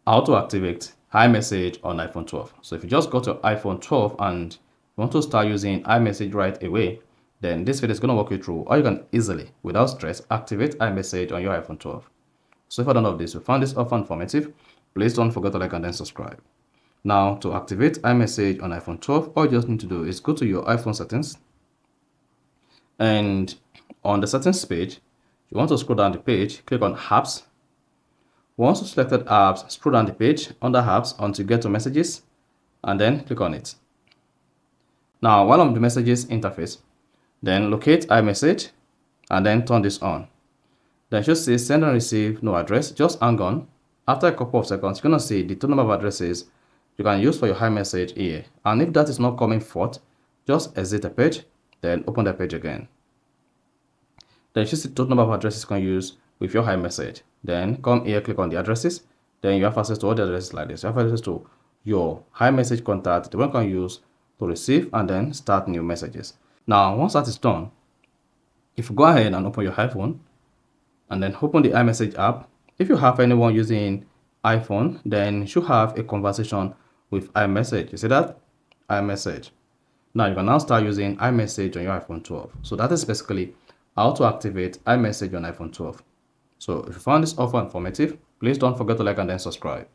how to activate iMessage on iPhone 12. So if you just got your iPhone 12 and you want to start using iMessage right away, then this video is going to walk you through how you can easily, without stress, activate iMessage on your iPhone 12. So if I don't know this, you found this often informative, please don't forget to like and then subscribe. Now, to activate iMessage on iPhone 12, all you just need to do is go to your iPhone settings, and on the settings page, you want to scroll down the page, click on apps. Once you selected apps, scroll down the page under apps until you get to messages, and then click on it. Now, while on the messages interface, then locate iMessage and then turn this on. Then it should say send and receive no address. Just hang on. After a couple of seconds, you're going to see the total number of addresses you can use for your iMessage here. And if that is not coming forth, just exit the page, then open the page again. Then you should see the total number of addresses you can use with your iMessage. Then come here, click on the addresses. Then you have access to all the addresses like this. You have access to your iMessage contact, the one you can use to receive and then start new messages. Now, once that is done, if you go ahead and open your iPhone and then open the iMessage app, if you have anyone using iPhone, then you should have a conversation with iMessage. You see that? iMessage. Now you can now start using iMessage on your iPhone 12. So that is basically how to activate iMessage on iPhone 12. So if you found this offer informative, please don't forget to like and then subscribe.